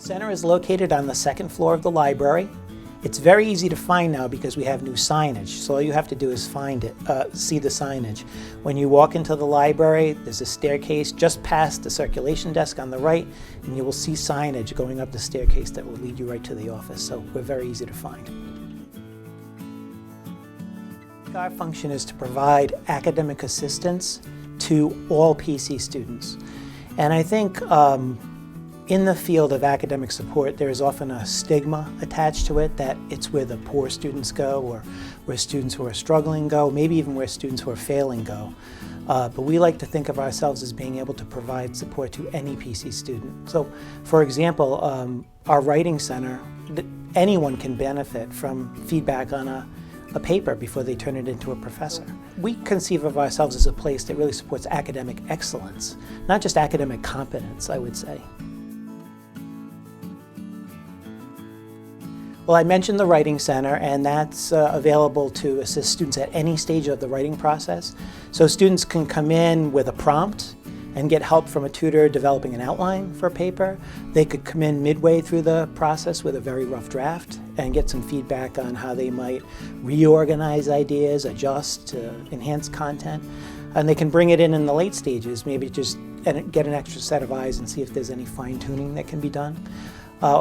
Center is located on the second floor of the library. It's very easy to find now because we have new signage, so all you have to do is find it, see the signage. When you walk into the library, there's a staircase just past the circulation desk on the right, and you will see signage going up the staircase that will lead you right to the office, so we're very easy to find. Our function is to provide academic assistance to all PC students. And I think in the field of academic support, there is often a stigma attached to it that it's where the poor students go or where students who are struggling go, maybe even where students who are failing go. But we like to think of ourselves as being able to provide support to any PC student. So, for example, our writing center, anyone can benefit from feedback on a paper before they turn it into a professor. We conceive of ourselves as a place that really supports academic excellence, not just academic competence, I would say. Well, I mentioned the Writing Center, and that's available to assist students at any stage of the writing process. So students can come in with a prompt and get help from a tutor developing an outline for a paper. They could come in midway through the process with a very rough draft and get some feedback on how they might reorganize ideas, adjust, enhance content. And they can bring it in the late stages, maybe just get an extra set of eyes and see if there's any fine-tuning that can be done.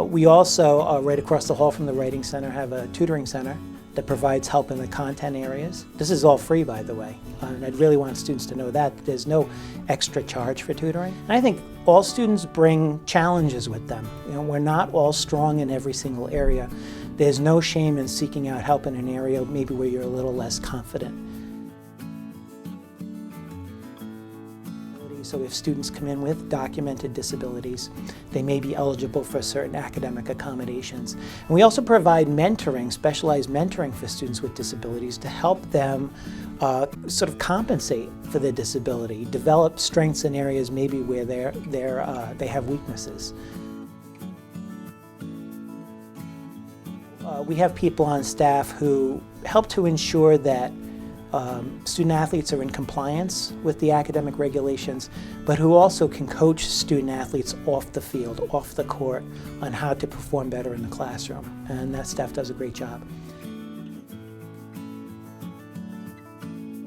We also, right across the hall from the Writing Center, have a tutoring center that provides help in the content areas. This is all free, by the way, and I'd really want students to know that. There's no extra charge for tutoring. And I think all students bring challenges with them. You know, we're not all strong in every single area. There's no shame in seeking out help in an area maybe where you're a little less confident. So if students come in with documented disabilities, they may be eligible for certain academic accommodations. And we also provide mentoring, specialized mentoring for students with disabilities to help them sort of compensate for their disability, develop strengths in areas maybe where they have weaknesses. We have people on staff who help to ensure that student athletes are in compliance with the academic regulations, but who also can coach student athletes off the field, off the court, on how to perform better in the classroom. And that staff does a great job.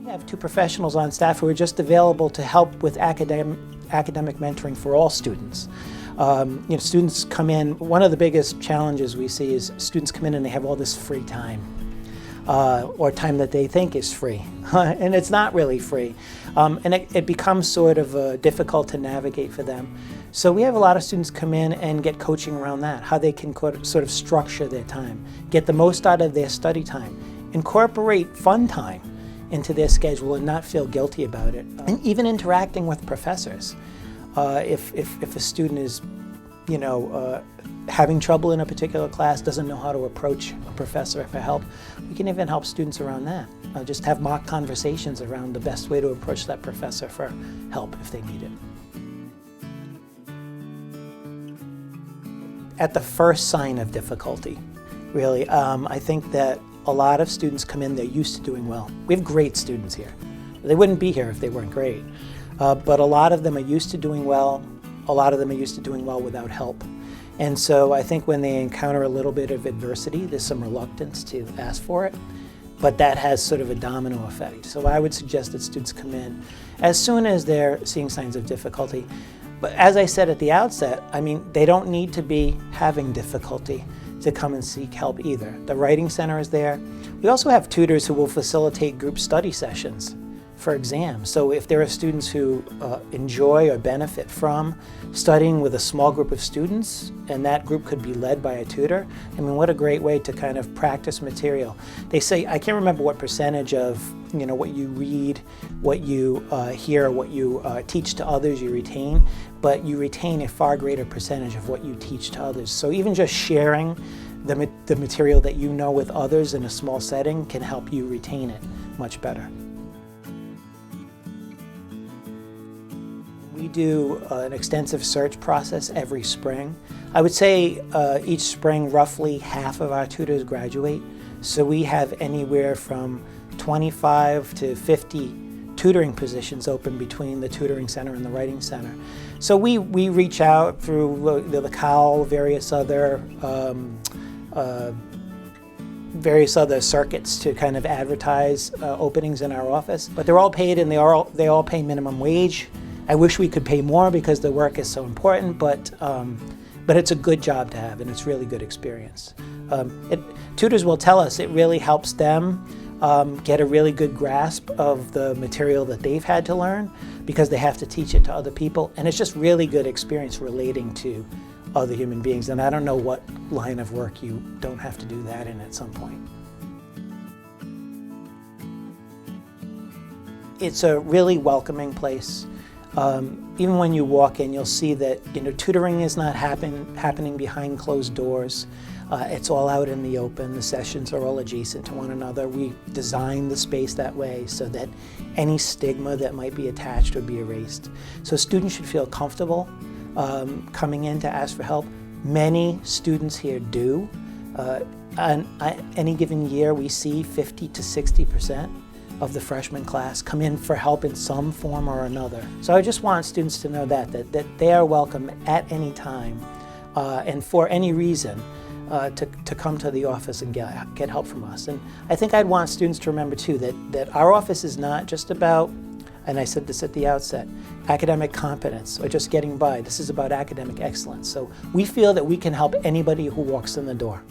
We have two professionals on staff who are just available to help with academic mentoring for all students. You know, students come in, one of the biggest challenges we see is students come in and they have all this free time. Or time that they think is free, and it's not really free. And it becomes sort of difficult to navigate for them. So we have a lot of students come in and get coaching around that, how they can sort of structure their time, get the most out of their study time, incorporate fun time into their schedule and not feel guilty about it. And even interacting with professors. If a student is, you know, having trouble in a particular class, doesn't know how to approach a professor for help, we can even help students around that. Just have mock conversations around the best way to approach that professor for help if they need it. At the first sign of difficulty, really, I think that a lot of students come in, they're used to doing well. We have great students here. They wouldn't be here if they weren't great. But a lot of them are used to doing well. A lot of them are used to doing well without help. And so I think when they encounter a little bit of adversity, there's some reluctance to ask for it, but that has sort of a domino effect. So I would suggest that students come in as soon as they're seeing signs of difficulty. But as I said at the outset, I mean, they don't need to be having difficulty to come and seek help either. The Writing Center is there. We also have tutors who will facilitate group study sessions for exams. So if there are students who enjoy or benefit from studying with a small group of students, and that group could be led by a tutor, I mean, what a great way to kind of practice material. They say, I can't remember what percentage of, you know, what you read, what you hear, what you teach to others you retain, but you retain a far greater percentage of what you teach to others. So even just sharing the material that you know with others in a small setting can help you retain it much better. We do an extensive search process every spring. I would say each spring roughly half of our tutors graduate. So we have anywhere from 25 to 50 tutoring positions open between the tutoring center and the writing center. So we reach out through the COWL, various other circuits to kind of advertise openings in our office. But they're all paid, and they all pay minimum wage. I wish we could pay more because the work is so important, but it's a good job to have, and it's really good experience. Tutors will tell us it really helps them get a really good grasp of the material that they've had to learn, because they have to teach it to other people, and it's just really good experience relating to other human beings. And I don't know what line of work you don't have to do that in at some point. It's a really welcoming place. Even when you walk in, you'll see that tutoring is not happening behind closed doors. It's all out in the open. The sessions are all adjacent to one another. We design the space that way so that any stigma that might be attached would be erased. So students should feel comfortable coming in to ask for help. Many students here do. On any given year, we see 50 to 60% of the freshman class come in for help in some form or another. So I just want students to know that they are welcome at any time and for any reason to come to the office and get help from us. And I think I'd want students to remember too that our office is not just about, and I said this at the outset, academic competence or just getting by. This is about academic excellence. So we feel that we can help anybody who walks in the door.